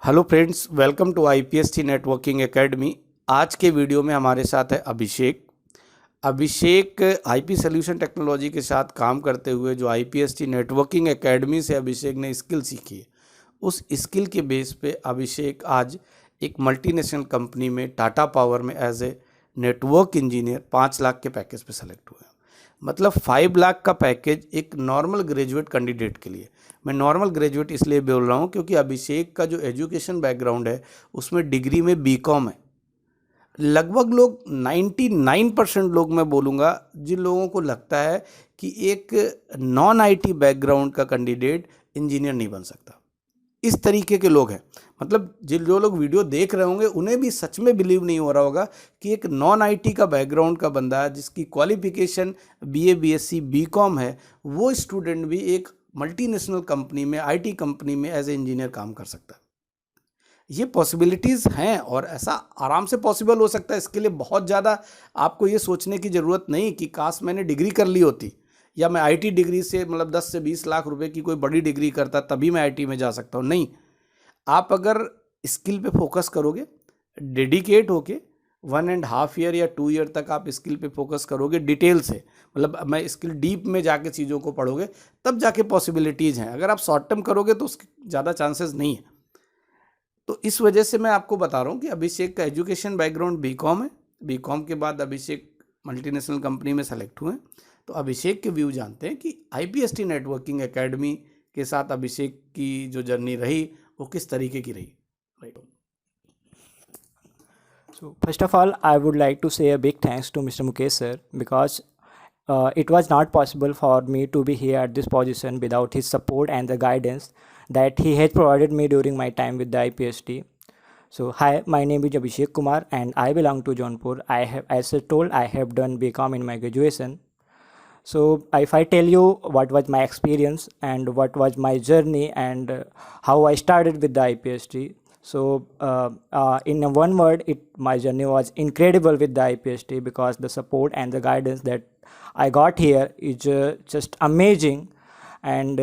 Hello friends, welcome to IPST networking academy. आज के video में हमारे साथ है Abhishek. Abhishek IP solution technology के साथ काम करते हुए जो आईपीएसटी नेटवर्किंग एकेडमी से अभिषेक ने स्किल सीखी है, उस स्किल के बेस पे अभिषेक आज एक मल्टीनेशनल कंपनी में टाटा पावर में as a network engineer 5 lakh के पैकेज पे सेलेक्ट हुए हैं। मतलब 5 लाख का पैकेज एक नॉर्मल ग्रेजुएट कैंडिडेट के लिए। मैं नॉर्मल ग्रेजुएट इसलिए बोल रहा हूँ क्योंकि अभिषेक का जो एजुकेशन बैकग्राउंड है उसमें डिग्री में बीकॉम है। लगभग लोग 99% लोग मैं बोलूँगा जिन लोगों को लगता है कि एक नॉन आईटी बैकग्राउंड का कैंडिडेट इंजीनियर नहीं बन सकता, इस तरीके के लोग हैं। मतलब जो लोग वीडियो देख रहे होंगे उन्हें भी सच में बिलीव नहीं हो रहा होगा कि एक नॉन आईटी का बैकग्राउंड का बंदा जिसकी क्वालिफिकेशन बीए बीएससी बीकॉम है, वो स्टूडेंट भी एक मल्टीनेशनल कंपनी में आईटी कंपनी में एज ए इंजीनियर काम कर सकता है। ये पॉसिबिलिटीज़ हैं और ऐसा आराम से पॉसिबल हो सकता है। इसके लिए बहुत ज़्यादा आपको ये सोचने की ज़रूरत नहीं कि काश मैंने डिग्री कर ली होती या मैं आईटी डिग्री से मतलब 10 से 20 लाख रुपए की कोई बड़ी डिग्री करता तभी मैं आईटी में जा सकता हूँ। नहीं, आप अगर स्किल पे फोकस करोगे, डेडिकेट होके 1.5 ईयर या 2 ईयर तक आप स्किल पे फोकस करोगे डिटेल से, मतलब मैं स्किल डीप में जाके चीज़ों को पढ़ोगे, तब जाके पॉसिबिलिटीज़ हैं। अगर आप शॉर्ट टर्म करोगे तो उसके ज़्यादा चांसेस नहीं है। तो इस वजह से मैं आपको बता रहा हूँ कि अभिषेक का एजुकेशन बैकग्राउंड बीकॉम है। बीकॉम के बाद अभिषेक मल्टीनेशनल कंपनी में सेलेक्ट हुए। तो अभिषेक के व्यू जानते हैं कि आईपीएसटी नेटवर्किंग एकेडमी के साथ अभिषेक की जो जर्नी रही वो किस तरीके की रही। Right. So first of all, I would like to say a big thanks to Mr. Mukesh sir because it was not possible for me to be here at this position without his support and the guidance that he has provided me during my time with the IPST. So hi, my name is Abhishek Kumar and I belong to Jaunpur. I have, as I told, I have done BCom in my graduation. So if I tell you what was my experience and what was my journey and how I started with the IPST, so in one word, my journey was incredible with the IPST because the support and the guidance that I got here is just amazing. And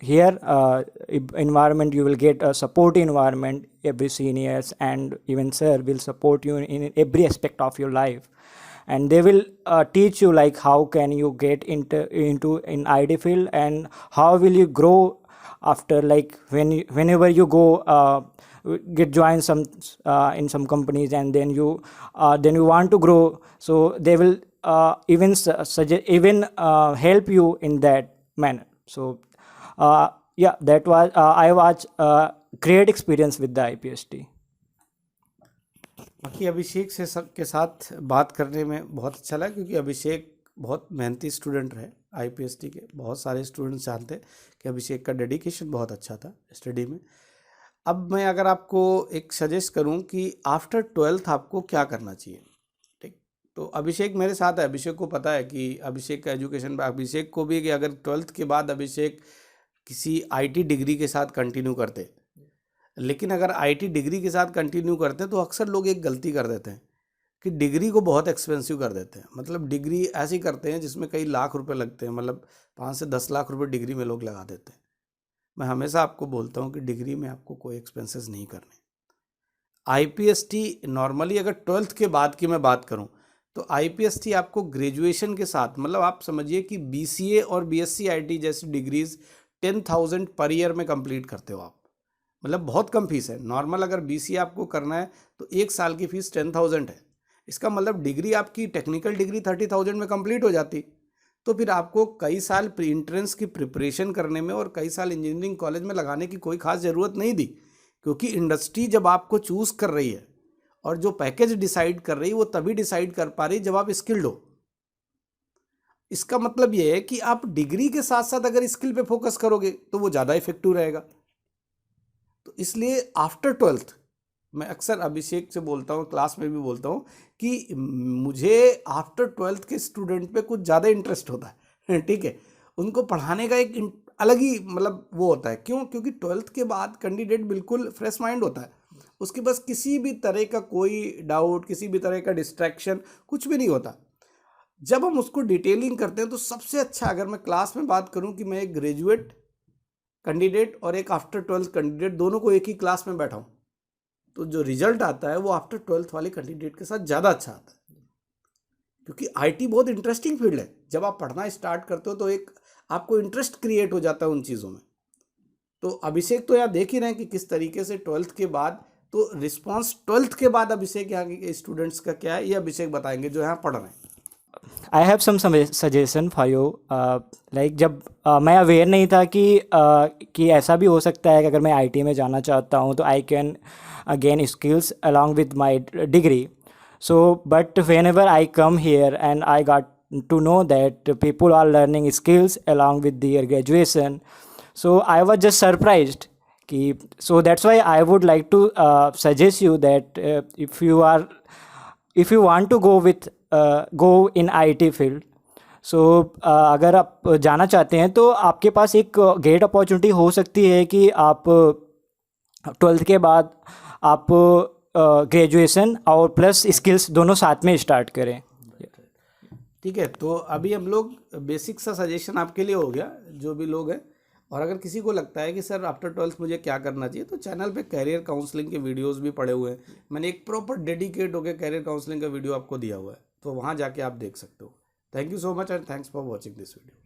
here environment, you will get a support environment. Every seniors and even sir will support you in every aspect of your life, and they will teach you like how can you get into in ID field and how will you grow after, like whenever you go get join some in some companies, and then you want to grow, so they will even suggest, even help you in that manner. So yeah, that was I was great experience with the IPST. बाकी अभिषेक से के साथ बात करने में बहुत अच्छा लगा क्योंकि अभिषेक बहुत मेहनती स्टूडेंट रहे। आईपीएसटी के बहुत सारे स्टूडेंट्स जानते हैं कि अभिषेक का डेडिकेशन बहुत अच्छा था स्टडी में। अब मैं अगर आपको एक सजेस्ट करूं कि आफ्टर 12th आपको क्या करना चाहिए, ठीक, तो अभिषेक मेरे साथ है। अभिषेक को पता है कि अभिषेक का एजुकेशन, अभिषेक को भी कि अगर 12th के बाद अभिषेक किसी आईटी डिग्री के साथ कंटिन्यू करते, लेकिन अगर आईटी डिग्री के साथ कंटिन्यू करते हैं तो अक्सर लोग एक गलती कर देते हैं कि डिग्री को बहुत एक्सपेंसिव कर देते हैं। मतलब डिग्री ऐसी करते हैं जिसमें कई लाख रुपए लगते हैं, मतलब 5 से 10 लाख रुपए डिग्री में लोग लगा देते हैं। मैं हमेशा आपको बोलता हूँ कि डिग्री में आपको कोई एक्सपेंसेस नहीं करने। आईपीएसटी नॉर्मली अगर 12th के बाद की मैं बात करूँ तो आईपीएसटी आपको ग्रेजुएशन के साथ, मतलब आप समझिए कि बीसीए और बीएससी आईटी जैसी डिग्रीज 10,000 पर ईयर में कंप्लीट करते हो आप। मतलब बहुत कम फीस है। नॉर्मल अगर बीसीए आपको करना है तो 1 साल की फीस 10,000 है। इसका मतलब डिग्री आपकी टेक्निकल डिग्री 30,000 में कंप्लीट हो जाती। तो फिर आपको कई साल प्री एंट्रेंस की प्रिपरेशन करने में और कई साल इंजीनियरिंग कॉलेज में लगाने की कोई खास ज़रूरत नहीं थी, क्योंकि इंडस्ट्री जब आपको चूज़ कर रही है और जो पैकेज डिसाइड कर रही है वो तभी डिसाइड कर पा रही है जब आप स्किल्ड हो। इसका मतलब ये है कि आप डिग्री के साथ साथ अगर स्किल पे फोकस करोगे तो वो ज़्यादा इफेक्टिव रहेगा। तो इसलिए आफ्टर 12th मैं अक्सर अभिषेक से बोलता हूँ, क्लास में भी बोलता हूँ कि मुझे आफ्टर 12th के स्टूडेंट पे कुछ ज़्यादा इंटरेस्ट होता है ठीक है, उनको पढ़ाने का एक अलग ही मतलब वो होता है। क्यों? क्योंकि 12th के बाद कैंडिडेट बिल्कुल फ्रेश माइंड होता है, उसके पास किसी भी तरह का कोई डाउट, किसी भी तरह का डिस्ट्रैक्शन कुछ भी नहीं होता। जब हम उसको डिटेलिंग करते हैं तो सबसे अच्छा, अगर मैं क्लास में बात करूं कि मैं एक ग्रेजुएट कैंडिडेट और एक आफ्टर 12th कैंडिडेट दोनों को एक ही क्लास में बैठाऊं तो जो रिजल्ट आता है वो आफ्टर 12th वाले कैंडिडेट के साथ ज़्यादा अच्छा आता है, क्योंकि आईटी बहुत इंटरेस्टिंग फील्ड है। जब आप पढ़ना स्टार्ट करते हो तो एक आपको इंटरेस्ट क्रिएट हो जाता है उन चीज़ों में। तो अभिषेक तो यहाँ देख ही रहे हैं कि किस तरीके से 12th के बाद, तो रिस्पॉन्स 12th के बाद अभिषेक यहाँ के स्टूडेंट्स का क्या है ये अभिषेक बताएंगे जो यहाँ पढ़ रहे हैं। I have some suggestion for you. Like जब मैं अवेयर नहीं था कि ऐसा भी हो सकता है कि अगर मैं आईटी में जाना चाहता हूँ तो I can gain skills along with my degree. So but when ever I come here and I got to know that people are learning skills along with their graduation, so I was just surprised ki, so that's why I would like to suggest you that if you want to go in IT field, so अगर आप जाना चाहते हैं तो आपके पास एक great opportunity हो सकती है कि आप 12th के बाद आप ग्रेजुएशन और प्लस स्किल्स दोनों साथ में स्टार्ट करें। ठीक है, तो अभी हम लोग बेसिक सा सजेशन आपके लिए हो गया जो भी लोग हैं। और अगर किसी को लगता है कि सर आफ्टर 12th मुझे क्या करना चाहिए, तो चैनल पे कैरियर काउंसलिंग के वीडियोस भी पड़े हुए हैं। मैंने एक प्रॉपर डेडिकेट होकर कैरियर काउंसलिंग का वीडियो आपको दिया हुआ है, तो वहाँ जाके आप देख सकते हो। Thank you so much and thanks for watching this video.